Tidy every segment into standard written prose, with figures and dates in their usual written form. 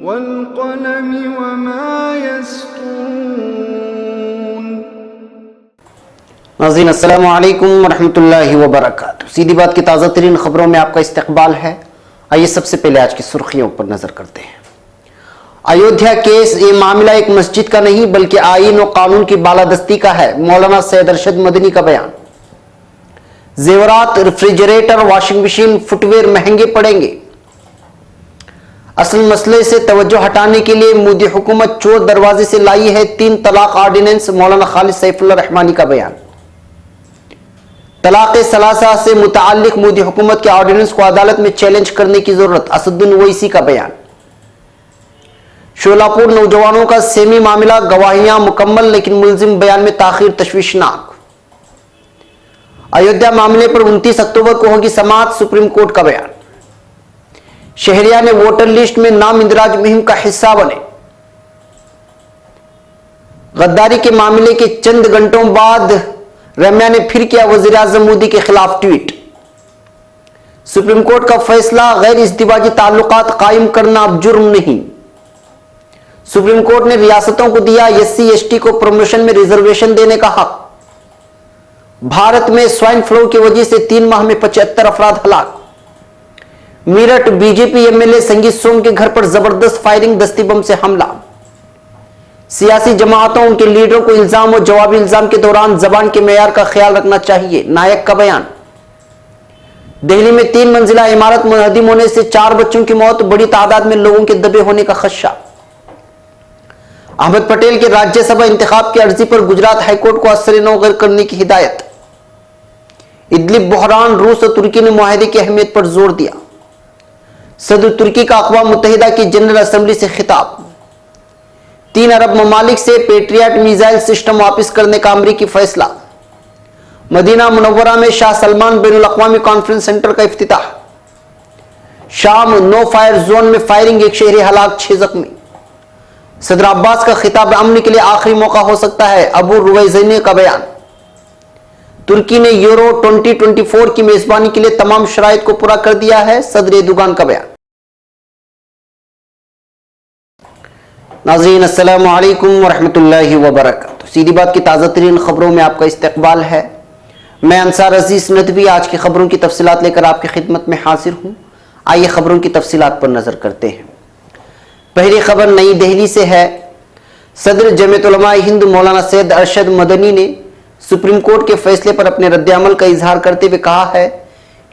والقلم وما يسطرون۔ ناظرین السلام علیکم ورحمۃ اللہ وبرکاتہ۔ سیدھی بات کی تازہ ترین خبروں میں آپ کا استقبال ہے۔ آئیے سب سے پہلے آج کی سرخیوں پر نظر کرتے ہیں۔ ایودھیا کیس یہ معاملہ ایک مسجد کا نہیں بلکہ آئین و قانون کی بالادستی کا ہے، مولانا سید ارشد مدنی کا بیان۔ زیورات، refrigerator, washing machine, footwear مہنگے پڑیں گے۔ اصل مسئلے سے توجہ ہٹانے کے لیے مودی حکومت چور دروازے سے لائی ہے 3 طلاق آرڈیننس، مولانا خالد سیف اللہ رحمانی کا بیان۔ طلاق ثلاثہ سے متعلق مودی حکومت کے آرڈیننس کو عدالت میں چیلنج کرنے کی ضرورت، اسدالدین اویسی کا بیان۔ شولاپور نوجوانوں کا سیمی معاملہ، گواہیاں مکمل لیکن ملزم بیان میں تاخیر تشویشناک۔ ایودھیا معاملے پر 29 اکتوبر کو ہوگی سماعت، سپریم کورٹ کا بیان۔ شہریار نے ووٹر لسٹ میں نام اندراج مہم کا حصہ بنے۔ غداری کے معاملے کے چند گھنٹوں بعد رمیا نے پھر کیا وزیر اعظم مودی کے خلاف ٹویٹ۔ سپریم کورٹ کا فیصلہ، غیر ازدواجی تعلقات قائم کرنا اب جرم نہیں۔ سپریم کورٹ نے ریاستوں کو دیا SC/ST کو پروموشن میں ریزرویشن دینے کا حق۔ بھارت میں سوائن فلو کی وجہ سے 3 ماہ میں 75 افراد ہلاک۔ میرٹھ BJP MLA سنگیت سونگ کے گھر پر زبردست فائرنگ، دستی بم سے حملہ۔ سیاسی جماعتوں ان کے لیڈروں کو الزام و جوابی الزام کے دوران زبان کے معیار کا خیال رکھنا چاہیے، نائک کا بیان۔ دہلی میں 3 منزلہ عمارت منہدم ہونے سے 4 بچوں کی موت، بڑی تعداد میں لوگوں کے دبے ہونے کا خدشہ۔ احمد پٹیل کے راجیہ سبھا انتخاب کی عرضی پر گجرات ہائی کورٹ کو اثر نو غیر کرنے کی ہدایت۔ ادلب بحران، روس اور ترکی نے معاہدے کی اہمیت پر زور دیا۔ صدر ترکی کا اقوام متحدہ کی جنرل اسمبلی سے خطاب۔ 3 عرب ممالک سے پیٹریاٹ میزائل سسٹم واپس کرنے کا امریکی فیصلہ۔ مدینہ منورہ میں شاہ سلمان بین الاقوامی کانفرنس سینٹر کا افتتاح۔ شام نو فائر زون میں فائرنگ، 1 شہری ہلاک، 6 زخمی۔ صدر عباس کا خطاب امن کے لیے آخری موقع ہو سکتا ہے، ابو رویزنی کا بیان۔ ترکی نے یورو 2024 کی میزبانی کے لیے تمام شرائط کو پورا کر دیا ہے، صدر ایردوغان کا بیان۔ ناظرین السلام علیکم ورحمۃ اللہ وبرکاتہ۔ سیدھی بات کی تازہ ترین خبروں میں آپ کا استقبال ہے۔ میں انصار عزیز ندوی آج کی خبروں کی تفصیلات لے کر آپ کی خدمت میں حاضر ہوں۔ آئیے خبروں کی تفصیلات پر نظر کرتے ہیں۔ پہلی خبر نئی دہلی سے ہے۔ صدر جمعیت علماء ہند مولانا سید ارشد مدنی نے سپریم کورٹ کے فیصلے پر اپنے رد عمل کا اظہار کرتے ہوئے کہا ہے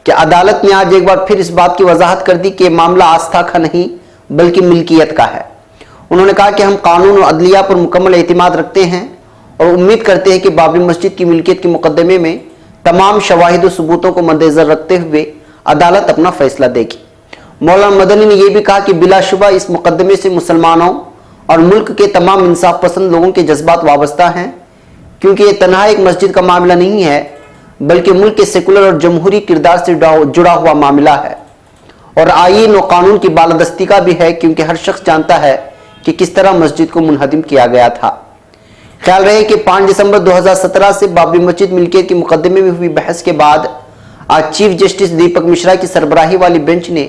کہ عدالت نے آج ایک بار پھر اس بات کی وضاحت کر دی کہ یہ معاملہ آستھا کا نہیں بلکہ ملکیت کا ہے۔ انہوں نے کہا کہ ہم قانون اور عدلیہ پر مکمل اعتماد رکھتے ہیں اور امید کرتے ہیں کہ بابری مسجد کی ملکیت کے مقدمے میں تمام شواہد و ثبوتوں کو مد نظر رکھتے ہوئے عدالت اپنا فیصلہ دے گی۔ مولانا مدنی نے یہ بھی کہا کہ بلا شبہ اس مقدمے سے مسلمانوں اور ملک کے تمام انصاف پسند لوگوں کے جذبات وابستہ ہیں، کیونکہ یہ تنہا ایک مسجد کا معاملہ نہیں ہے بلکہ ملک کے سیکولر اور جمہوری کردار سے جڑا ہوا معاملہ ہے، اور آئین و قانون کی بالادستی کا بھی ہے، کیونکہ ہر شخص جانتا ہے کہ کس طرح مسجد کو منہدم کیا گیا تھا۔ خیال رہے کہ 5 دسمبر 2017 سے بابری مسجد ملکیت کے مقدمے میں ہوئی بحث کے بعد آج چیف جسٹس دیپک مشرا کی سربراہی والی بینچ نے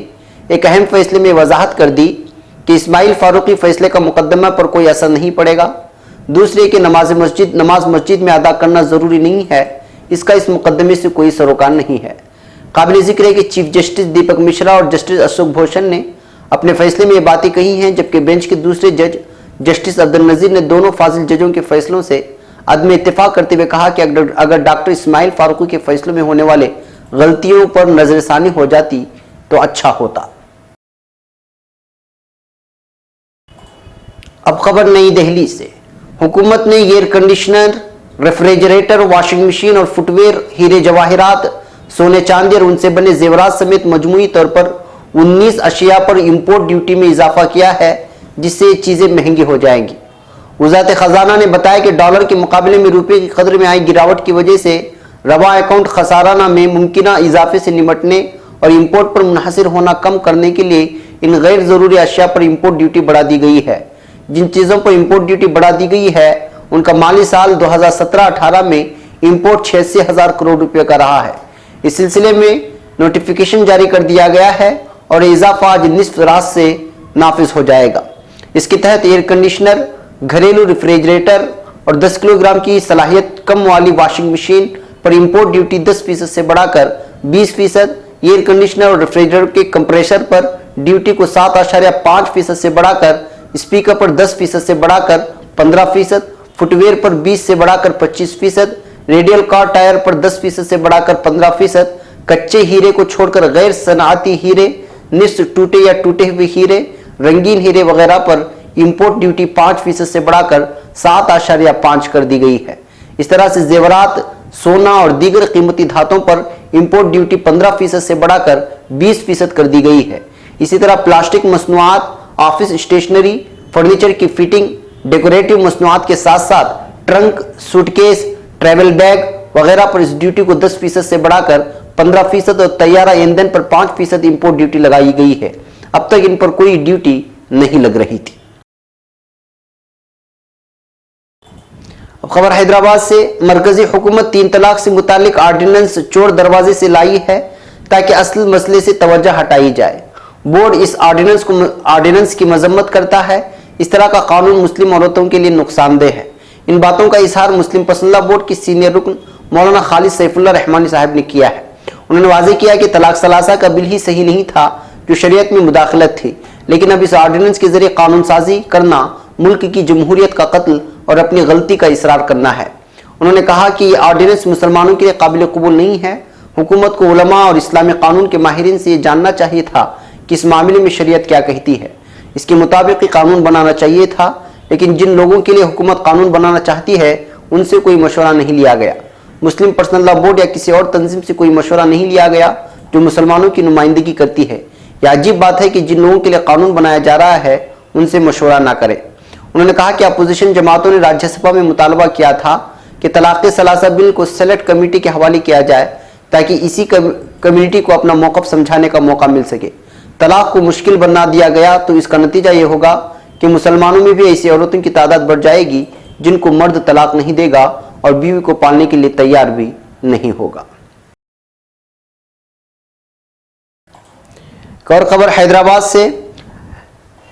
ایک اہم فیصلے میں وضاحت کر دی کہ اسماعیل فاروقی فیصلے کا مقدمہ پر کوئی اثر نہیں پڑے گا۔ دوسرے کہ نماز مسجد میں ادا کرنا ضروری نہیں ہے، اس کا اس مقدمے سے کوئی سروکار نہیں ہے۔ قابل ذکر ہے کہ چیف جسٹس دیپک مشرا اور جسٹس اشوک بھوشن نے اپنے فیصلے میں یہ باتیں کہی ہیں، جبکہ بینچ کے دوسرے جج جسٹس عبدالنظیر نے دونوں فاضل ججوں کے فیصلوں سے عدم اتفاق کرتے ہوئے کہا کہ اگر ڈاکٹر اسماعیل فاروقی کے فیصلوں میں ہونے والے غلطیوں پر نظر ثانی ہو جاتی تو اچھا ہوتا۔ اب خبر نئی دہلی سے۔ حکومت نے air conditioner, refrigerator, washing machine اور فٹ ویئر، ہیرے جواہرات، سونے چاندی اور ان سے بنے زیورات سمیت مجموعی طور پر 19 اشیاء پر امپورٹ ڈیوٹی میں اضافہ کیا ہے، جس سے یہ چیزیں مہنگی ہو جائیں گی۔ وزارت خزانہ نے بتایا کہ ڈالر کے مقابلے میں روپے کی قدر میں آئی گراوٹ کی وجہ سے رواں اکاؤنٹ خسارانہ میں ممکنہ اضافے سے نمٹنے اور امپورٹ پر منحصر ہونا کم کرنے کے لیے ان غیر ضروری اشیاء پر امپورٹ ڈیوٹی بڑھا دی گئی ہے۔ جن چیزوں پر امپورٹ ڈیوٹی بڑھا دی گئی ہے ان کا مالی سال 2017-18 میں امپورٹ 86,000 کروڑ روپے کا رہا ہے۔ اس سلسلے میں نوٹیفیکیشن جاری کر دیا گیا ہے اور اضافہ آج نصف رات سے نافذ ہو جائے گا۔ इसके तहत एयर कंडीशनर, घरेलू रेफ्रिजरेटर और 10 किलोग्राम की सलाहियत कम वाली वॉशिंग मशीन पर इंपोर्ट ड्यूटी 10% से बढ़ाकर 20%, एयर कंडीशनर और रेफ्रिजरेटर के कंप्रेसर पर ड्यूटी को 7.5% से बढ़ाकर, स्पीकर पर 10% से बढ़ाकर 15%, फुटवेयर पर 20 से बढ़ाकर 25%, रेडियल कार टायर पर 10% से बढ़ाकर 15%, कच्चे हीरे को छोड़कर गैर सनाती हीरे, निश्चित टूटे या टूटे हुए हीरे, रंगीन हीरे वगैरह पर इंपोर्ट ड्यूटी 5% से बढ़ाकर 7.5 कर दी गई है। इस तरह से जेवरात, सोना और दीगर कीमती धातुओं पर इंपोर्ट ड्यूटी 15% से बढ़ाकर 20% कर दी गई है। इसी तरह प्लास्टिक मसनूआत, ऑफिस स्टेशनरी, फर्नीचर की फिटिंग, डेकोरेटिव मसनूआत के साथ साथ ट्रंक, सूटकेस, ट्रैवल बैग वगैरह पर इस ड्यूटी को 10% से बढ़ाकर 15% और तैयारा ईंधन पर 5% इंपोर्ट ड्यूटी लगाई गई है। अब तक इन पर कोई ड्यूटी नहीं लग रही थी। अब खबर हैदराबाद से, मरकजी हुकूमत 3 तलाक से मुतालिक आर्डिनेंस चोर दरवाजे से लाई है ताकि असल मसले से तवज्जो हटाई जाए। बोर्ड इस आर्डिनेंस की मजम्मत करता है। इस तरह का कानून मुस्लिम औरतों के लिए नुकसानदेह है। इन बातों का इजहार मुस्लिम पसंदीदा बोर्ड की सीनियर रुकन मौलाना खालिद सैफुल्लाह रहमानी साहब ने किया है। उन्होंने वाज़ेह किया कि तलाक सलासा का बिल ही सही नहीं था जो शरीयत में मुदाखलत थी, लेकिन अब इस आर्डिनेंस के जरिए कानून साजी करना मुल्क की जमहूरियत का कत्ल और अपनी गलती का इसरार करना है। उन्होंने कहा कि ये आर्डिनेंस मुसलमानों के लिए काबिल कबूल नहीं है। हुकूमत को उलमा और इस्लामी कानून के माहिरीन से ये जानना चाहिए था कि इस मामले में शरीयत क्या कहती है, इसके मुताबिक ही कानून बनाना चाहिए था, लेकिन जिन लोगों के लिए हुकूमत कानून बनाना चाहती है उनसे कोई मशवरा नहीं लिया गया। मुस्लिम पर्सनल लॉ बोर्ड या किसी और तंजीम से कोई मशवरा नहीं लिया गया जो मुसलमानों की नुमाइंदगी करती है। यह अजीब बात है कि जिन लोगों के लिए कानून बनाया जा रहा है उनसे मशवरा ना करें। उन्होंने कहा कि अपोजिशन जमातों ने राज्यसभा में मुतालबा किया था कि तलाक सलासा बिल को सेलेक्ट कमेटी के हवाले किया जाए ताकि इसी कम्युनिटी को अपना मौक़िफ़ समझाने का मौका मिल सके। तलाक को मुश्किल बना दिया गया तो इसका नतीजा ये होगा कि मुसलमानों में भी ऐसी औरतों की तादाद बढ़ जाएगी जिनको मर्द तलाक नहीं देगा और बीवी को पालने के लिए तैयार भी नहीं होगा। एक और खबर हैदराबाद से,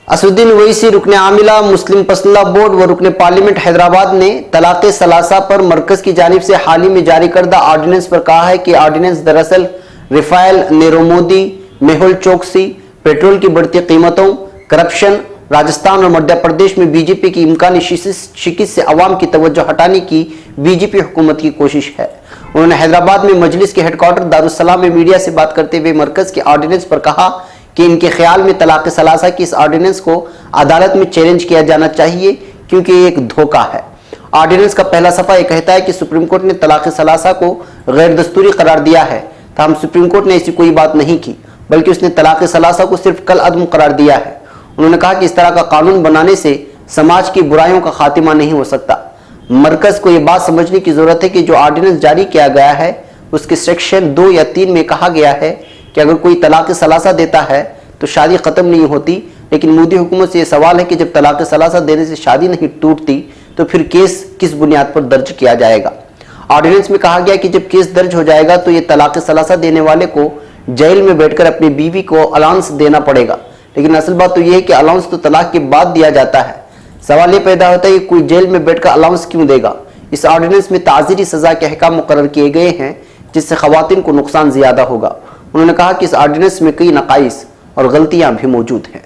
असुद्दीन ओवैसी रुकने आमिला मुस्लिम पसंदीदा बोर्ड व रुकने पार्लियामेंट हैदराबाद ने तलाक सलासा पर मरकज की जानिब से हाल ही में जारी करदा आर्डिनेंस पर कहा है कि आर्डिनेंस दरअसल रिफाइल, नीरव मोदी, मेहुल चोकसी, पेट्रोल की बढ़ती कीमतों, करप्शन, राजस्थान और मध्य प्रदेश में बीजेपी की इम्कानी शिकस्त से अवाम की तवज्जो हटाने की बीजेपी हुकूमत की कोशिश है। उन्होंने हैदराबाद में मजलिस के हेडक्वार्टर दारुस्सलाम में मीडिया से बात करते हुए मरकज के आर्डिनेंस पर कहा कि इनके ख्याल में तलाक सलासा की इस आर्डिनेंस को अदालत में चैलेंज किया जाना चाहिए क्योंकि ये एक धोखा है। आर्डिनेंस का पहला सफ़ा यह कहता है कि सुप्रीम कोर्ट ने तलाक सलासा को गैर दस्तूरी करार दिया है, तमाम सुप्रीम कोर्ट ने ऐसी कोई बात नहीं की बल्कि उसने तलाक सलासा को सिर्फ कल अदम करार दिया है। उन्होंने कहा कि इस तरह का कानून बनाने से समाज की बुराइयों का खात्मा नहीं हो सकता। मरकज को यह बात समझने की जरूरत है कि जो आर्डिनेंस जारी किया गया है उसके सेक्शन 2 या 3 में कहा गया है कि अगर कोई तलाक सलासा देता है तो शादी खत्म नहीं होती, लेकिन मोदी हुकूमत से यह सवाल है कि जब तलाक सलासा देने से शादी नहीं टूटती तो फिर केस किस बुनियाद पर दर्ज किया जाएगा। ऑर्डिनेंस में कहा गया कि जब केस दर्ज हो जाएगा तो ये तलाक सलासा देने वाले को जेल में बैठकर अपनी बीवी को अलाउंस देना पड़ेगा, लेकिन असल बात तो यह है कि अलाउंस तो तलाक के बाद दिया जाता है। सवाल ये पैदा होता है कि कोई जेल में बैठकर अलाउंस क्यों देगा। इस ऑर्डिनेंस में ताज़ीरी सजा के अहकाम मुकर्रर किए गए हैं जिससे खवातीन को नुकसान ज्यादा होगा। उन्होंने कहा कि इस ऑर्डिनेंस में कई नकाइस और गलतियां भी मौजूद हैं।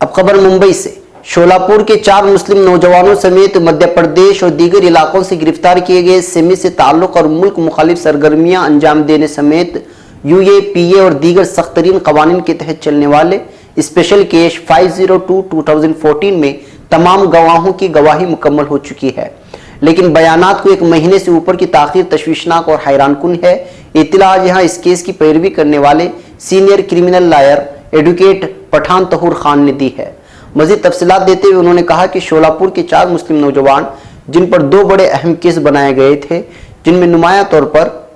अब खबर मुंबई से, शोलापुर के 4 मुस्लिम नौजवानों समेत मध्य प्रदेश और दीगर इलाकों से गिरफ्तार किए गए सिमी से ताल्लुक और मुल्क मुखालिफ सरगर्मियां अंजाम देने समेत UAPA और दीगर सख्त तरीन कवानीन के तहत चलने वाले स्पेशल केस 502/2014 में तमाम गवाहों की गवाही मुकम्मल हो चुकी है, लेकिन बयानात को 1 महीने से ऊपर की ताखीर तशवीशनाक और हैरानकुन है। इत्तला आज यहाँ इस केस की पैरवी करने वाले senior criminal lawyer advocate Pathan Tahoor Khan ने दी है। मजीद तफसीलात देते हुए उन्होंने कहा कि शोलापुर के 4 मुस्लिम नौजवान जिन पर 2 बड़े अहम केस बनाए गए थे, जिनमें नुमाया तौर पर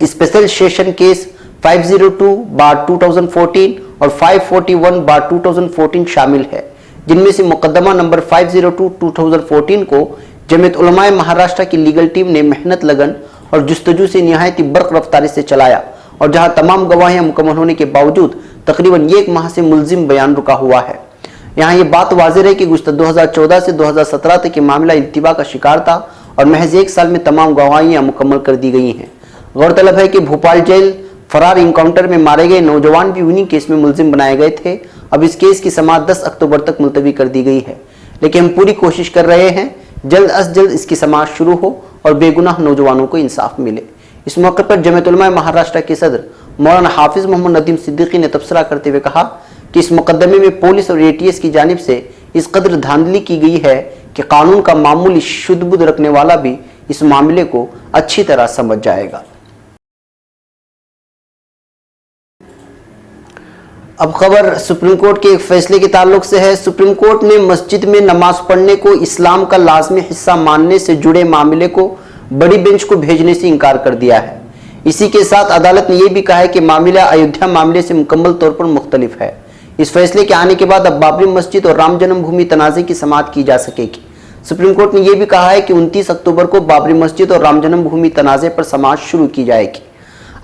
स्पेशल सेशन केस 502/2014 और 541/2014 शामिल है, जिनमें से मुकदमा नंबर 502/2014 को जमीयत उलमाए महाराष्ट्र की लीगल टीम ने मेहनत लगन और जुस्तजू से निहायती बर्क रफ्तारी से चलाया और जहां तमाम गवाहियां मुकम्मल होने के बावजूद तकरीबन 1 माह से मुलजिम बयान रुका हुआ है। यहाँ ये बात वाज़ेह है कि गुज़श्ता 2014 से 2017 तक ये मामला इल्तिबा का शिकार था और महज 1 साल में तमाम गवाहियां मुकम्मल कर दी गई हैं। गौरतलब है कि भोपाल जेल फरार इनकाउंटर में मारे गए नौजवान भी उन्हीं केस में मुलजिम बनाए गए थे। अब इस केस की समाअत 10 अक्टूबर तक मुलतवी कर दी गई है, लेकिन हम पूरी कोशिश कर रहे हैं जल्द अज जल्द इसकी समाअत शुरू हो और बेगुनाह नौजवानों को इंसाफ मिले। इस मौके पर जमीयत उलमा महाराष्ट्र के सदर मौलाना हाफिज मोहम्मद नदीम सिद्दीकी ने तबसरा करते हुए कहा कि इस मुकदमे में पुलिस और ATS की जानिब से इस कदर धांधली की गई है कि कानून का मामूली शुद्ध-बुद्ध रखने वाला भी इस मामले को अच्छी तरह समझ जाएगा। अब खबर सुप्रीम कोर्ट के एक फैसले के ताल्लुक से है। सुप्रीम कोर्ट ने मस्जिद में नमाज पढ़ने को इस्लाम का लाजमी हिस्सा मानने से जुड़े मामले को बड़ी बेंच को भेजने से इनकार कर दिया है। इसी के साथ अदालत ने यह भी कहा है कि मामला अयोध्या मामले से मुकम्मल तौर पर मुख्तलिफ है। इस फैसले के आने के बाद अब बाबरी मस्जिद और राम जन्मभूमि तनाज़े की समाअत की जा सकेगी। सुप्रीम कोर्ट ने यह भी कहा है कि 29 अक्टूबर को बाबरी मस्जिद और राम जन्मभूमि तनाज़े पर समाअत शुरू की जाएगी।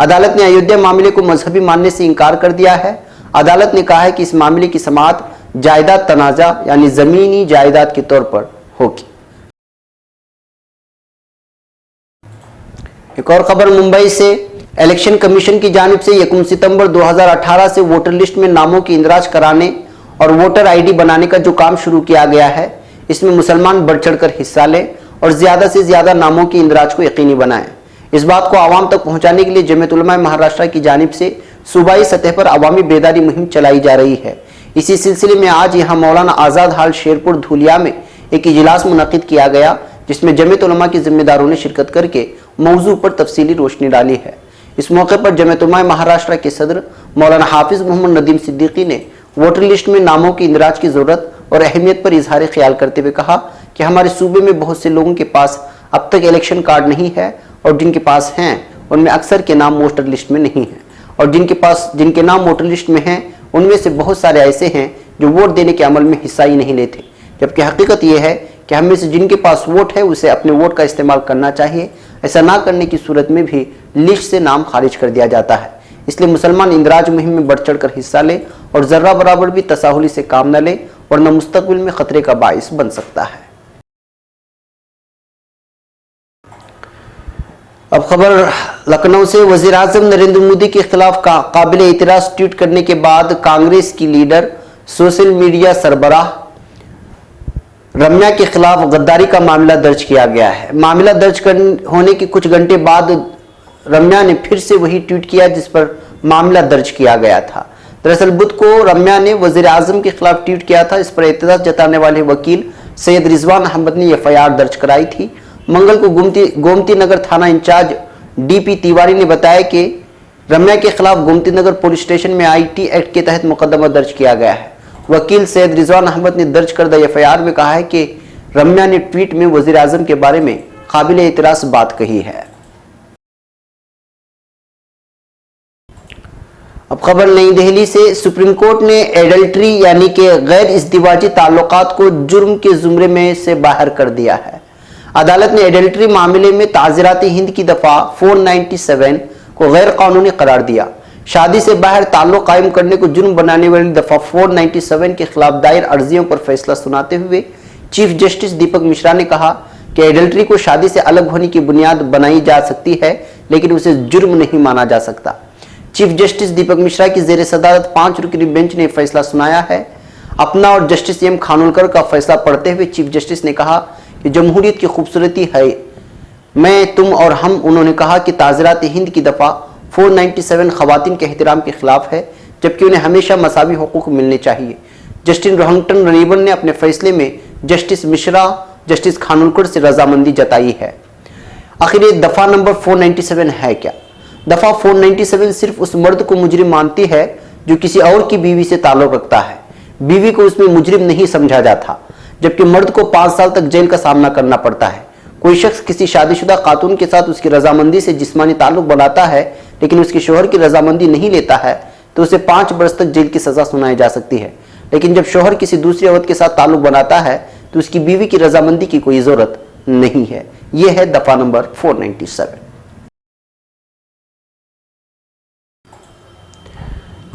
अदालत ने अयोध्या मामले को मजहबी मानने से इनकार कर दिया है। अदालत ने कहा है कि इस मामले की समाअत जायदाद तनाज़ा यानी जमीनी जायदाद के तौर पर होगी। एक और खबर मुंबई से, इलेक्शन कमीशन की जानिब से 1 सितंबर 2018 से वोटर लिस्ट में नामों की इंदराज कराने और वोटर ID बनाने का जो काम शुरू किया गया है, इसमें मुसलमान बढ़ चढ़कर हिस्सा लें और ज्यादा से ज्यादा नामों की इंदराज को यकीनी बनाएं। इस बात को आवाम तक पहुंचाने के लिए जमीयत उलमा महाराष्ट्र की जानिब से सूबाई सतह पर अवामी बेदारी मुहिम चलाई जा रही है। इसी सिलसिले में आज यहाँ मौलाना आज़ाद हाल शेरपुर धूलिया में एक इजलास मुनक़िद किया गया, जिसमें जमीयत उलमा के जिम्मेदारों ने शिरकत करके मौजू पर तफसीली रोशनी डाली है। इस मौके पर जमीयत उलमा महाराष्ट्र के सदर मौलाना हाफिज मोहम्मद नदीम सिद्दीकी ने वोटर लिस्ट में नामों की इंदराज की जरूरत और अहमियत पर इजहार ख्याल करते हुए कहा कि हमारे सूबे में बहुत से लोगों के पास अब तक इलेक्शन कार्ड नहीं है और जिनके पास हैं उनमें अक्सर के नाम वोटर लिस्ट में नहीं है, और जिनके नाम वोटर लिस्ट में हैं उनमें से बहुत सारे ऐसे हैं जो वोट देने के अमल में हिस्सा ही नहीं लेते। जबकि हकीकत यह है कि हम में से जिनके पास वोट है उसे अपने वोट का इस्तेमाल करना चाहिए। ऐसा ना करने की सूरत में भी लिस्ट से नाम खारिज कर दिया जाता है। इसलिए मुसलमान इंदराज मुहिम में बढ़ चढ़ कर हिस्सा ले और जर्रा बराबर भी तसाहुली से काम न ले, वरना मुस्तकबिल में खतरे का बाइस बन सकता है। अब खबर लखनऊ से, वज़ीर आज़म नरेंद्र मोदी के खिलाफ काबिल एतराज़ ट्वीट करने के बाद कांग्रेस की लीडर सोशल मीडिया सरबराह रम्या के खिलाफ गद्दारी का मामला दर्ज किया गया है। मामला दर्ज होने के कुछ घंटे बाद रम्या ने फिर से वही ट्वीट किया जिस पर मामला दर्ज किया गया था। दरअसल बुध को रम्या ने वज़ीर आज़म के खिलाफ ट्वीट किया था। इस पर एतराज़ जताने वाले वकील सैयद रिजवान अहमद ने FIR दर्ज कराई थी। मंगल को गोमती नगर थाना इंचार्ज DP तिवारी ने बताया कि रम्या के खिलाफ गोमती नगर पुलिस स्टेशन में IT एक्ट के तहत मुकदमा दर्ज किया गया है। वकील सैयद रिजवान अहमद ने दर्ज करदा FIR में कहा है कि रम्या ने ट्वीट में वज़ीर आज़म के बारे में काबिल एतराज़ बात कही है। अब खबर नई दिल्ली से, सुप्रीम कोर्ट ने एडल्ट्री यानी कि गैर इज़दिवाजी ताल्लुकात को जुर्म के जुमरे में से बाहर कर दिया है। अदालत ने एडल्ट्री मामले में ताज़ीराती हिंद की दफ़ा 497 को गैर कानूनी करार दिया। शादी से बाहर ताल्लुक कायम करने को जुर्म बनाने वाली दफ़ा 497 के खिलाफ दायर अर्जियों पर फैसला सुनाते हुए चीफ जस्टिस दीपक मिश्रा ने कहा कि एडल्ट्री को शादी से अलग होने की बुनियाद बनाई जा सकती है, लेकिन उसे जुर्म नहीं माना जा सकता। चीफ जस्टिस दीपक मिश्रा की जेर सदारत 5 रुकनी बेंच ने फैसला सुनाया है। अपना और जस्टिस M खानोलकर का फैसला पढ़ते हुए चीफ जस्टिस ने कहा कि जमहूरियत की खूबसूरती है मैं, तुम और हम। उन्होंने कहा कि ताज़ीरात हिंद की दफ़ा 497 ख़वातीन के एहतराम के खिलाफ है, जबकि उन्हें हमेशा मसावी हुकूक मिलने चाहिए। जस्टिस रोहंगटन रनीवन ने अपने फैसले में जस्टिस मिश्रा, जस्टिस खानोलकर से रजामंदी जताई है। आखिर ये दफ़ा नंबर 497 है क्या? दफ़ा 497 सिर्फ उस मर्द को मुजरिम मानती है जो किसी और की बीवी से ताल्लुक़ रखता है। बीवी को उसमें मुजरिम नहीं समझा जाता, जबकि मर्द को 5 साल तक जेल का सामना करना पड़ता है। कोई शख्स किसी शादीशुदा खातून के साथ उसकी रजामंदी से जिस्मानी ताल्लुक बनाता है, लेकिन उसके शोहर की रजामंदी नहीं लेता है, तो उसे 5 बरस तक जेल की सजा सुनाई जा सकती है। लेकिन जब शोहर किसी दूसरी औरत के साथ ताल्लुक बनाता है तो उसकी बीवी की रजामंदी की कोई जरूरत नहीं है। यह है दफा नंबर 497।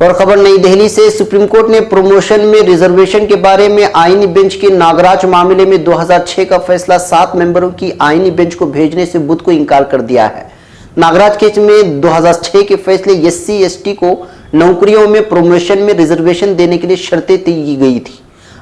और खबर नई दिल्ली से, सुप्रीम कोर्ट ने प्रमोशन में रिजर्वेशन के बारे में आईनी बेंच के नागराज मामले में 2006 का फैसला 7 मेंबरों की आईनी बेंच को भेजने से बुध को इनकार कर दिया है। नागराज केस में 2006 के फैसले एससी एसटी को नौकरियों में प्रमोशन में रिजर्वेशन देने के लिए शर्तें तय की गई थी।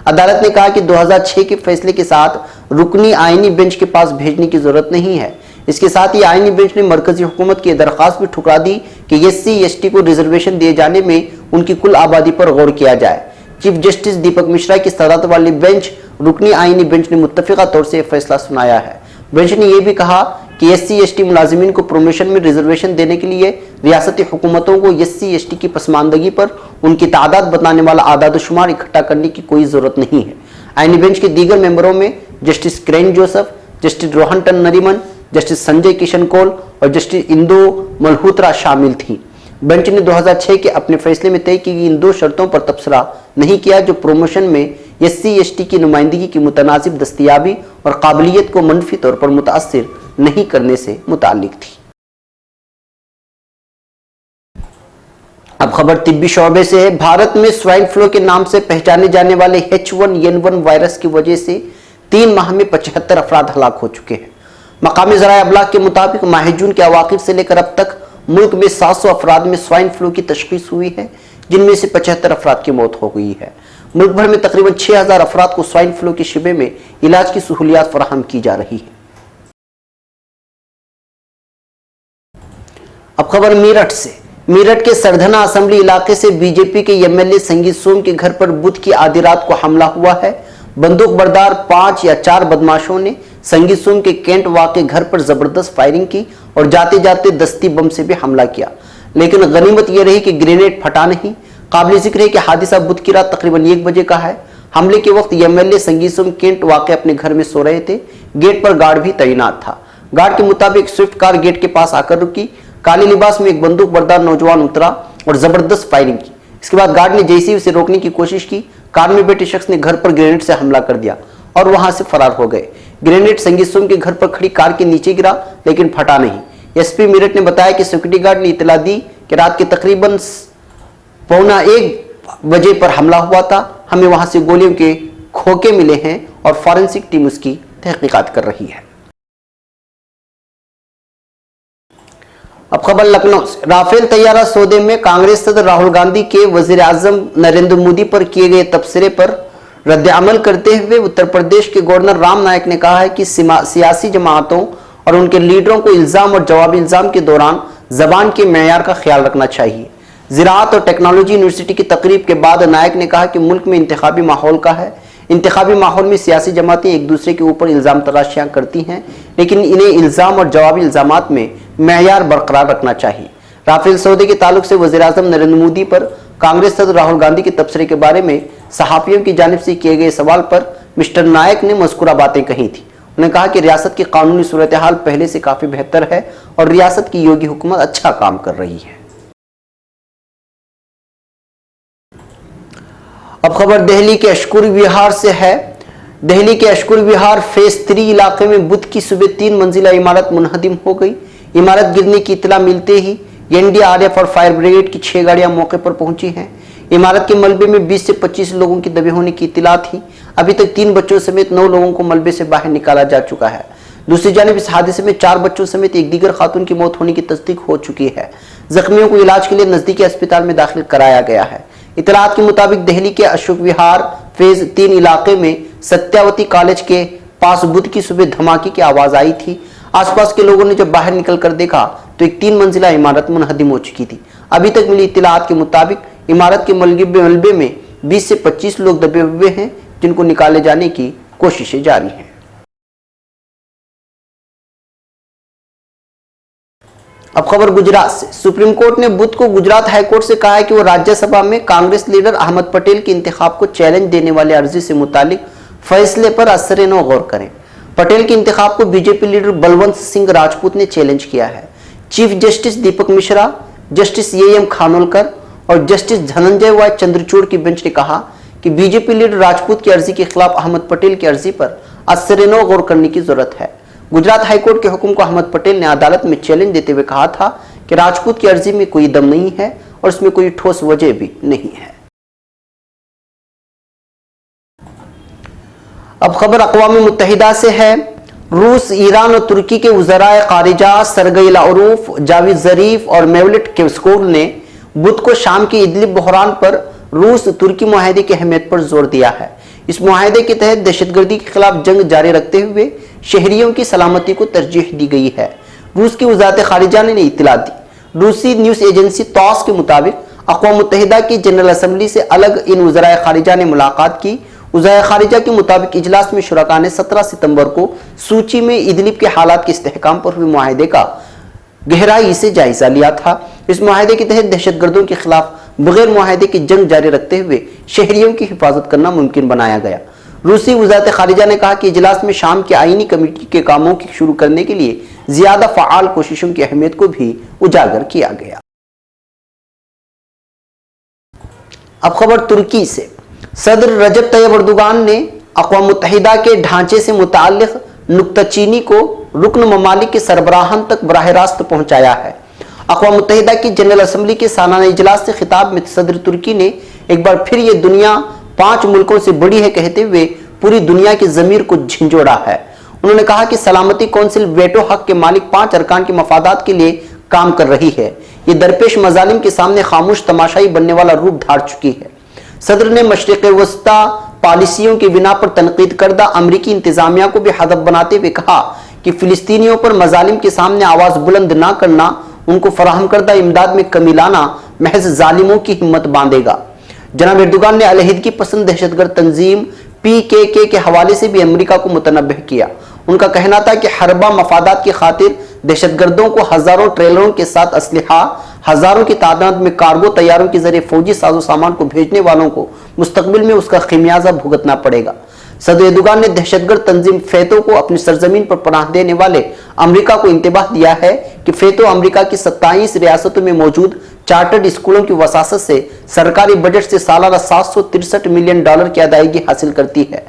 अदालत ने कहा कि 2006 के फैसले के साथ रुकनी आईनी बेंच के पास भेजने की जरूरत नहीं है। इसके साथ ही आईनी बेंच ने मरकजी हुकूमत की दरखास्त भी ठुकरा दी कि एससी एसटी को रिजर्वेशन दिए जाने में उनकी कुल आबादी पर गौर किया जाए। चीफ जस्टिस दीपक मिश्रा की सदारत वाली बेंच रुकनी आईनी बेंच ने मुत्तफिका तौर से फैसला सुनाया है। बेंच ने यह भी कहा कि एससी एसटी मुलाजिमीन को प्रमोशन में रिजर्वेशन देने के लिए रियासती हुकूमतों को एससी एसटी की पसमानदगी पर उनकी तादाद बताने वाला आदाद शुमार इकट्ठा करने की कोई जरूरत नहीं है। आईनी बेंच के दीगर मेंबरों में justice Kiran Joseph, justice Rohan Nariman, justice Sanjay Kishan Kaul और जस्टिस इंदु मल्होत्रा शामिल थी। बेंच ने 2006 के अपने फैसले में तय की गई इन 2 शर्तों पर तबसरा नहीं किया जो प्रमोशन में एससी एसटी की नुमाइंदगी की मुतनासिब दस्तयाबी और काबिलियत को मनफी तौर पर मुतासिर नहीं करने से मुताल्लिक थी। अब खबर तिब्बी शोबे से है। भारत में स्वाइन फ्लू के नाम से पहचाने जाने वाले H1N1 वायरस की वजह से 3 माह में 75 अफराद हलाक हो चुके हैं। मकामी ज़राए अबलाग के मुताबिक माह जून के अवाखिर से लेकर अब तक मुल्क में 700 अफराद में स्वाइन फ्लू की तशखीस हुई है, जिनमें से 75 अफराद की मौत हो गई है। मुल्क भर में तकरीबन 6000 अफराद को स्वाइन फ्लू के शिबे में इलाज की सहूलियात फराहम की जा रही है। अब खबर मेरठ से। मेरठ के सरधना असेंबली इलाके से बीजेपी के एमएलए संगीत सोम के घर पर बुध की आधी रात को हमला हुआ है। बंदूक बरदार 5 या 4 बदमाशों ने संगीत सोम के कैंट वाक़े घर पर जबरदस्त फायरिंग की और जाते जाते दस्ती बम से भी हमला किया, लेकिन गनीमत यह रही कि ग्रेनेड फटा नहीं। काबिल जिक्र है कि हादिसा बुध की रात तकरीबन 1 बजे का है। हमले के वक्त एमएलए संगीत सोम कैंट वाक़े अपने घर में सो रहे थे। गेट पर गार्ड भी तैनात था। गार्ड के मुताबिक स्विफ्ट कार गेट के पास आकर रुकी। काले लिबास में एक बंदूक बरदार नौजवान उतरा और जबरदस्त फायरिंग की। इसके बाद गार्ड ने जैसे ही उसे रोकने की कोशिश की, कार में बैठे शख्स ने घर पर ग्रेनेड से हमला कर दिया और वहां से फरार हो गए। ग्रेनेड संगीत सोम के घर पर खड़ी कार के नीचे गिरा, लेकिन फटा नहीं। एसपी मेरठ ने बताया कि सिक्योरिटी गार्ड ने इतला दी कि रात के तकरीबन 1:15 बजे पर हमला हुआ था। हमें वहां से गोलियों के खोखे मिले हैं और फॉरेंसिक टीम उसकी तहकीकात कर रही है। अब खबर लखनऊ से। राफेल तैयारा सौदे में कांग्रेस सदर राहुल गांधी के वजीर आजम नरेंद्र मोदी पर किए गए तबसरे पर रद्द-ए-अमल करते हुए उत्तर प्रदेश के गवर्नर राम नायक ने कहा है कि सियासी जमातों और उनके लीडरों को इल्जाम और जवाबी इल्जाम के दौरान जबान के मेयार का ख्याल रखना चाहिए। ज़राअत और टेक्नोलॉजी यूनिवर्सिटी की तकरीब के बाद नायक ने कहा कि मुल्क में इंतखाबी माहौल का है। इंतखाबी माहौल में सियासी जमातें एक दूसरे के ऊपर इल्ज़ाम तराशियाँ करती हैं, लेकिन इन्हें इल्ज़ाम और जवाबी इल्ज़ामात में मेयार बरकरार रखना चाहिए। राफेल सौदे के ताल्लुक से वज़ीर आज़म नरेंद्र मोदी पर कांग्रेस सदर राहुल गांधी के तबसरे के बारे में सहाफ़ियों की जानिब से किए गए सवाल पर मिस्टर नायक ने मज़कूरा बातें कही थी। उन्होंने कहा कि रियासत की कानूनी सूरत हाल पहले से काफ़ी बेहतर है और रियासत की योगी हुकूमत अच्छा काम कर रही है। अब खबर दिल्ली के अशकुरी विहार से है। दिल्ली के अशकुरी विहार फेज 3 इलाके में बुध की सुबह 3 मंजिला इमारत मुनहदिम हो गई। इमारत गिरने की इत्तला मिलते ही एनडीआरएफ और फायर ब्रिगेड की 6 गाड़ियां मौके पर पहुंची हैं। इमारत के मलबे में 20 से 25 लोगों की दबे होने की इत्तला थी। अभी तक 3 बच्चों समेत 9 लोगों को मलबे से बाहर निकाला जा चुका है। दूसरी जानिब इस हादसे में 4 बच्चों समेत एक दीगर खातून की मौत होने की तस्दीक हो चुकी है। जख्मियों को इलाज के लिए नजदीकी अस्पताल में दाखिल कराया गया है। इतलात के मुताबिक दिल्ली के अशोक विहार फेज 3 इलाके में सत्यावती कॉलेज के पास बुध की सुबह धमाके की आवाज आई थी। आसपास के लोगों ने जब बाहर निकलकर देखा तो एक 3 मंजिला इमारत मुनहदिम हो चुकी थी। अभी तक मिली इत्तलात के मुताबिक इमारत के मलबे में 20 से 25 लोग दबे हुए हैं, जिनको निकाले जाने की कोशिशें जारी हैं। अब खबर गुजरात से। सुप्रीम कोर्ट ने बुध को गुजरात हाईकोर्ट से कहा है कि वो राज्यसभा में कांग्रेस लीडर अहमद पटेल के इंतखाब को चैलेंज देने वाली अर्जी से मुतालिक फैसले पर असर-ए-नौ गौर करें। पटेल के इंतखाब को बीजेपी लीडर बलवंत सिंह राजपूत ने चैलेंज किया है। Chief justice Deepak Mishra, justice am Khanolkar और जस्टिस धनंजय वाई चंद्रचूड़ की बेंच ने कहा कि बीजेपी लीडर राजपूत की अर्जी के खिलाफ अहमद पटेल की अर्जी पर असर-ए-नौ गौर करने की जरूरत है। गुजरात हाईकोर्ट के हुक्म को अहमद पटेल ने अदालत में चैलेंज देते हुए कहा था کہ راجپوت کی عرضی میں کوئی دم نہیں ہے اور اس میں کوئی ٹھوس وجہ بھی نہیں ہے۔ اب خبر اقوام متحدہ سے ہے۔ روس، ایران اور ترکی کے وزرائے خارجہ سرگئی لاوروف، جاوید ظریف اور میولٹ کیوسکوگ نے بدھ کو شام کے ادلب بحران پر روس ترکی معاہدے کی اہمیت پر زور دیا ہے۔ اس معاہدے کے تحت دہشت گردی کے خلاف جنگ جاری رکھتے ہوئے شہریوں کی سلامتی کو ترجیح دی گئی ہے۔ روس کی وزارت خارجہ نے اطلاع دی۔ روسی نیوز ایجنسی تاس کے مطابق اقوام متحدہ کی جنرل اسمبلی سے الگ ان وزرائے خارجہ نے ملاقات کی۔ وزرائے خارجہ کے مطابق اجلاس میں شرکاء نے 17 ستمبر کو سوچی میں ادلب کے حالات کے استحکام پر ہوئے معاہدے کا گہرائی سے جائزہ لیا تھا۔ اس معاہدے کے تحت دہشت گردوں کے خلاف بغیر معاہدے کی جنگ جاری رکھتے ہوئے شہریوں کی حفاظت کرنا ممکن بنایا گیا۔ روسی وزارت خارجہ نے کہا کہ اجلاس میں شام کی آئینی کمیٹی کے کاموں کی شروع کرنے کے لیے زیادہ فعال کوششوں کی اہمیت کو بھی اجاگر کیا گیا۔ اب خبر ترکی سے۔ صدر رجب طیب اردوغان نے اقوام متحدہ کے ڈھانچے سے متعلق نکتہ چینی کو رکن ممالک کے سربراہان تک براہ راست پہنچایا ہے۔ اقوام متحدہ کی جنرل اسمبلی کے سالانہ اجلاس سے خطاب میں صدر ترکی نے ایک بار پھر یہ دنیا 5 ملکوں سے بڑی ہے کہتے ہوئے پوری دنیا کی ضمیر کو جھنجھوڑا ہے۔ انہوں نے کہا کہ سلامتی کونسل ویٹو حق کے مالک 5 ارکان کے مفادات کے لیے کام کر رہی ہے۔ یہ درپیش مظالم کے سامنے خاموش تماشائی بننے والا روپ دھار چکی ہے۔ صدر نے مشرق وسطی پالیسیوں کی بنا پر تنقید کردہ امریکی انتظامیہ کو بھی ہدف بناتے ہوئے کہا کہ فلسطینیوں پر مظالم کے سامنے آواز بلند نہ کرنا، ان کو فراہم کردہ امداد میں کمی لانا محض ظالموں کی ہمت باندھے گا۔ جناب اردوغان نے علیحدگی پسند دہشت گرد تنظیم PKK کے حوالے سے بھی امریکہ کو متنبہ کیا۔ ان کا کہنا تھا کہ حربہ مفادات کی خاطر دہشت گردوں کو ہزاروں ٹریلروں کے ساتھ اسلحہ، ہزاروں کی تعداد میں کارگو طیاروں کے ذریعے فوجی ساز و سامان کو بھیجنے والوں کو مستقبل میں اس کا خمیازہ بھگتنا پڑے گا۔ صدر اردوغان نے دہشت گرد تنظیم فیتو کو اپنی سرزمین پر پناہ دینے والے امریکہ کو انتباہ دیا ہے کہ فیتو امریکہ کی 27 ریاستوں میں موجود چارٹرڈ اسکولوں کی وساطت سے سرکاری بجٹ سے سالانہ $763 ملین کی ادائیگی حاصل کرتی ہے۔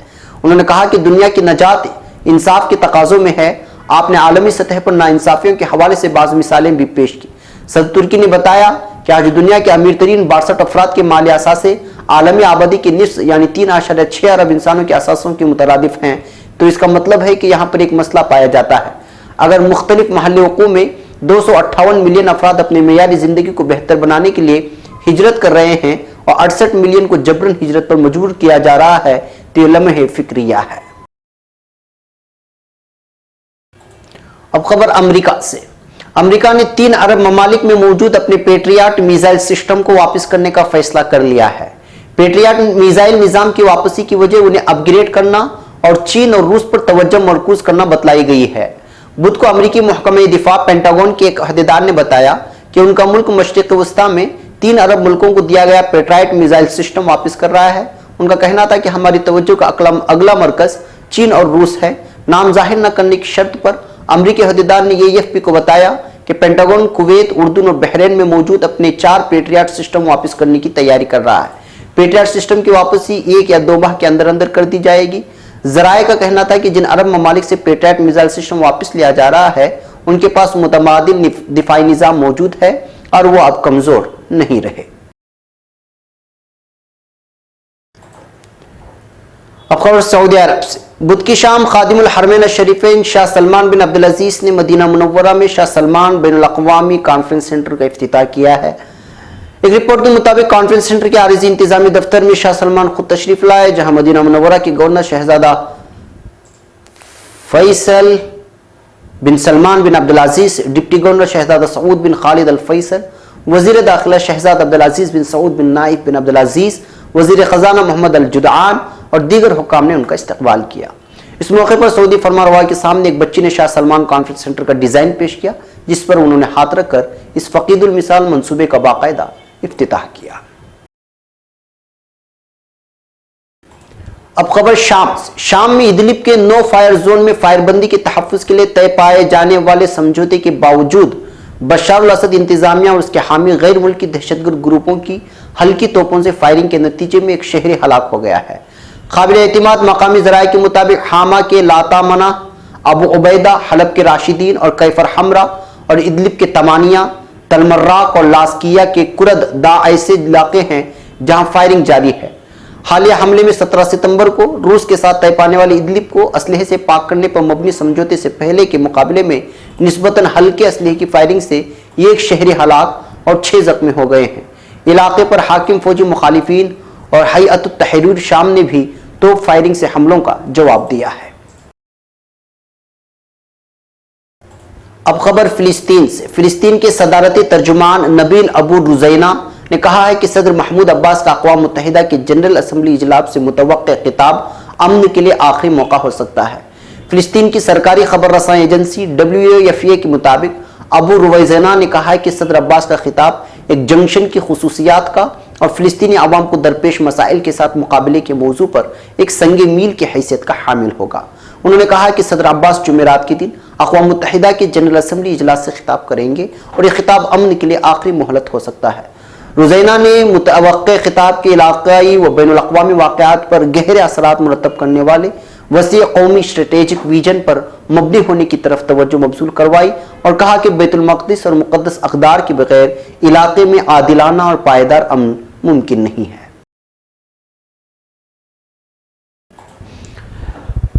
انہوں نے کہا کہ دنیا کی نجات انصاف کے تقاضوں میں ہے۔ آپ نے عالمی سطح پر ناانصافیوں کے حوالے سے بعض مثالیں بھی پیش کی۔ صدر ترکی نے بتایا کہ آج دنیا کے امیر ترین 62 افراد کے مالی اثاثے عالمی آبادی کے نصف یعنی 3.6 ارب انسانوں کے اثاثوں کے مترادف ہیں، تو اس کا مطلب ہے کہ یہاں پر ایک مسئلہ پایا جاتا ہے۔ اگر مختلف محلے حقوق میں 258 ملین افراد اپنے معیاری زندگی کو بہتر بنانے کے لیے ہجرت کر رہے ہیں اور 68 ملین کو جبراً ہجرت پر مجبور کیا جا رہا ہے تو یہ لمحہ فکریہ ہے۔ اب خبر امریکہ سے۔ امریکہ نے 3 عرب ممالک میں موجود اپنے پیٹریاٹ میزائل سسٹم کو واپس کرنے کا فیصلہ کر لیا ہے۔ پیٹریاٹ میزائل نظام کی واپسی کی وجہ انہیں اپ گریڈ کرنا اور چین اور روس پر توجہ مرکوز کرنا بتلائی گئی ہے۔ بدھ کو امریکی محکمہ دفاع پینٹاگون کے ایک عہدیدار نے بتایا کہ ان کا ملک مشرق وسطی میں 3 عرب ملکوں کو دیا گیا پیٹریاٹ میزائل سسٹم واپس کر رہا ہے۔ ان کا کہنا تھا کہ ہماری توجہ کا اگلا مرکز چین اور روس ہے۔ نام ظاہر نہ کرنے کی شرط پر امریکی عہدیدار نے AFP کو بتایا کہ پینٹاگون کویت، اردن اور بحرین میں موجود اپنے 4 پیٹریاٹ سسٹم واپس کرنے کی تیاری کر رہا ہے۔ پیٹریاٹ سسٹم کی واپسی 1 یا 2 ماہ کے اندر کر دی جائے گی۔ ذرائع کا کہنا تھا کہ جن عرب ممالک سے پیٹریاٹ میزائل سسٹم واپس لیا جا رہا ہے ان کے پاس متبادل دفاعی نظام موجود ہے اور وہ اب کمزور نہیں رہے۔ اب خبر سعودی عرب سے۔ بدھ کی شام خادم الحرمین الشریفین شاہ سلمان بن عبدالعزیز نے مدینہ منورہ میں شاہ سلمان بین الاقوامی کانفرنس سینٹر کا افتتاح کیا ہے۔ ایک رپورٹ کے مطابق کانفرنس سینٹر کے عارضی انتظامی دفتر میں شاہ سلمان خود تشریف لائے، جہاں مدینہ منورہ کے گورنر شہزادہ فیصل بن سلمان بن عبدالعزیز، ڈپٹی گورنر شہزادہ سعود بن خالد الفیصل، وزیر داخلہ شہزاد عبدالعزیز بن سعود بن نائف بن عبدالعزیز، وزیر خزانہ محمد الجدعان اور دیگر حکام نے ان کا استقبال کیا۔ اس موقع پر سعودی فرمانروا کے سامنے ایک بچی نے شاہ سلمان کانفرنس سینٹر کا ڈیزائن پیش کیا، جس پر انہوں نے ہاتھ رکھ کر اس فقید المثال منصوبے کا باقاعدہ افتتاح کیا۔ اب خبر شام سے۔ شام میں ادلب کے نو فائر زون میں فائر بندی کے تحفظ کے لیے طے پائے جانے والے سمجھوتے کے باوجود بشار الاسد انتظامیہ اور اس کے حامی غیر ملکی دہشت گرد گروپوں کی ہلکی توپوں سے فائرنگ کے نتیجے میں ایک شہری ہلاک ہو گیا ہے۔ قابل اعتماد مقامی ذرائع کے مطابق حاما کے لاتا منہ، ابو عبیدہ، حلب کے راشدین اور کیفر حمرہ اور ادلب کے تمانیہ तलमर्राक और लास्किया के कुरद दा ऐसे इलाके हैं जहां फायरिंग जारी है। हालिया हमले में 17 सितंबर को रूस के साथ तय पाने वाली इदलिब को असलहे से पाक करने पर मबनी समझौते से पहले के मुकाबले में निस्बतन हल्के असलहे की फायरिंग से एक शहरी हलाक और 6 जख्मी हो गए हैं। इलाके पर हाकिम फौजी मुखालिफिन और हयअतुत तहरीर शाम ने भी तोप फायरिंग से हमलों का जवाब दिया है। अब खबर फिलिस्तीन से। फिलिस्तीन के सदारती तर्जुमान नबील अबू रुज़ैना ने कहा है कि सदर महमूद अब्बास का अक़वाम मुत्तहिदा के जनरल असम्बली इजलास से मुतवक्किअ खिताब अमन के लिए आखिरी मौका हो सकता है। फिलिस्तीन की सरकारी खबर रसां एजेंसी WAFA के मुताबिक अबू रुज़ैना ने कहा है कि सदर अब्बास का खिताब एक जंक्शन की खुसूसियात का और फिलिस्तीनी आवाम को दरपेश मसाइल के साथ मुकाबले के मौजू पर एक संगे मील की हैसियत का हामिल होगा। उन्होंने कहा कि सदर अब्बास जुमेरात के दिन अक़वाम मुत्तहिदा के जनरल असम्बली इजलास से खिताब करेंगे और यह खिताब अमन के लिए आखिरी मोहलत हो सकता है। रुज़ैना ने मुतवक्किअ खिताब के इलाक़ाई व बैनुल अक़वामी वाक़यात पर गहरे असरात मुरतब करने वाले वसी कौमी स्ट्रेटेजिक विजन पर मबनी होने की तरफ तवज्जो मबसूल करवाई और कहा कि बैतुल मक़दिस और मुक़द्दस अक़दार के बगैर इलाके में आदिलाना और पायदार अमन मुमकिन नहीं है।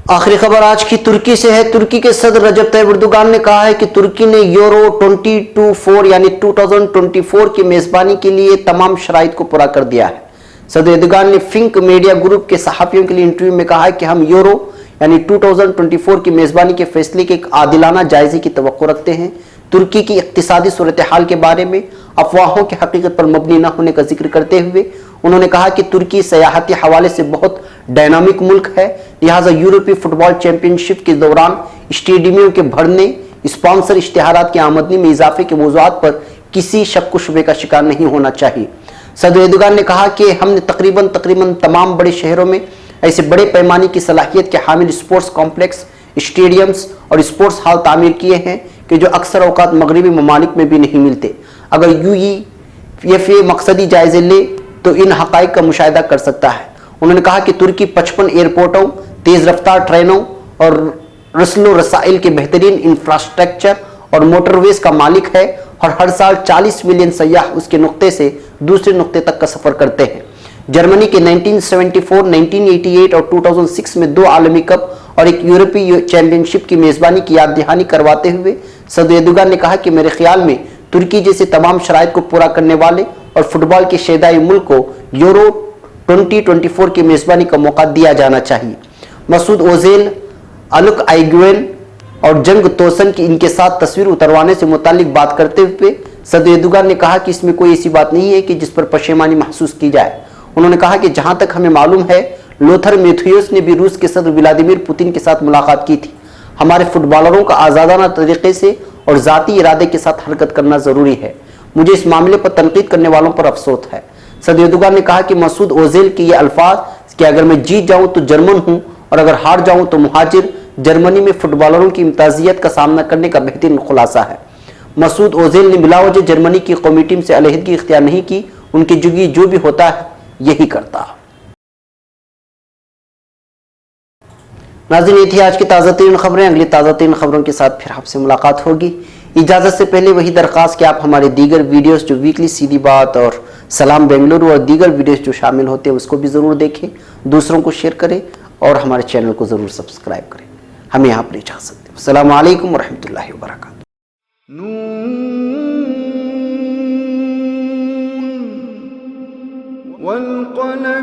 आखिरी खबर आज की तुर्की से है। तुर्की के सदर रजब तैयब एर्दोगान ने कहा है कि तुर्की ने यूरो 2024 यानी 2024 की मेजबानी के लिए तमाम शराइत को पूरा कर दिया है। सदर एर्दोगान ने फिंक मीडिया ग्रुप के सहाफ़ियों के लिए इंटरव्यू में कहा है कि हम यूरो यानी 2024 की मेजबानी के फैसले के एक आदिलाना जायजे की तवक्को रखते हैं। तुर्की की इक़्तिसादी सूरत हाल के बारे में अफवाहों की हकीकत पर मबनी न होने का जिक्र करते हुए उन्होंने कहा कि तुर्की सयाहती हवाले से बहुत डायनामिक मुल्क है, लिहाजा यूरोपीय फुटबॉल चैंपियनशिप के दौरान स्टेडियमों के भरने, स्पॉन्सर इश्तिहारात की आमदनी में इजाफे के मौज़ूआत पर किसी शक व शुबे का शिकार नहीं होना चाहिए। सदर एर्दोगान ने कहा कि हमने तकरीबन तमाम बड़े शहरों में ऐसे बड़े पैमाने की सलाहियत के हामिल स्पोर्ट्स कॉम्प्लेक्स, स्टेडियम्स और स्पोर्ट्स हॉल तामीर किए हैं कि जो अक्सर औकात मगरबी ममालिक में भी नहीं मिलते। अगर UEFA मकसदी जायजे ले तो इन हक़ाइक़ का मुशाहिदा कर सकता है। उन्होंने कहा कि तुर्की 55 एयरपोर्टों, तेज़ रफ्तार ट्रेनों और रस्लो रसाइल के बेहतरीन इंफ्रास्ट्रक्चर और मोटरवेज का मालिक है और हर साल 40 मिलियन सयाह उसके नुक्ते से दूसरे नुक्ते तक का सफ़र करते हैं। जर्मनी के 1974, 1988 और 2006 में 2 आलमी कप और एक यूरोपीय चैंपियनशिप की मेज़बानी की याद दहानी करवाते हुए सदर एर्दोगान ने कहा कि मेरे ख्याल में तुर्की जैसे तमाम शराइत को पूरा करने वाले और फुटबॉल के शेदाई मुल्क को यूरो 2024 की मेज़बानी का मौका दिया जाना चाहिए। मसूद ओजेल, अलुक आइगुएन और जंग तोसन की इनके साथ तस्वीर उतरवाने से मुतालिक बात करते हुए सदर एर्दोगान ने कहा कि इसमें कोई ऐसी बात नहीं है कि जिस पर पशेमानी महसूस की जाए। उन्होंने कहा कि जहां तक हमें मालूम है लोथर मैथ्यूस ने भी रूस के सदर व्लादिमीर पुतिन के साथ मुलाकात की थी। हमारे फुटबॉलरों का आज़ादाना तरीके से और ज़ाती इरादे के साथ हरकत करना ज़रूरी है। मुझे इस मामले पर तनकीद करने वालों पर अफसोस है। सदर एर्दोगान ने कहा कि मसूद ओजेल के ये अल्फाज कि अगर मैं जीत जाऊं तो जर्मन हूं और अगर हार जाऊं तो मुहाजिर, जर्मनी में फुटबॉलरों की इम्तियाजियत का सामना करने का बेहतरीन खुलासा है। मसूद ओजेल ने बिलावजह जर्मनी की कौमी टीम से अलहदगी इख्तियार नहीं की। उनकी जुगी जो भी होता है यही करता। नाज़रीन, ये थी आज की ताज़ा तरीन खबरें। अगली ताज़ा तरीन खबरों के साथ फिर आपसे मुलाकात होगी। इजाज़त से पहले वही दरख्वास्त कि आप हमारे दीगर वीडियोस जो वीकली सीधी बात और सलाम बेंगलुरु और दीगर वीडियोस जो शामिल होते हैं उसको भी ज़रूर देखें, दूसरों को शेयर करें और हमारे चैनल को ज़रूर सब्सक्राइब करें। हमें यहाँ पर इजाज़त दें। अस्सलामु अलैकुम वरहमतुल्लाहि वबरकातुहू। वल क़लम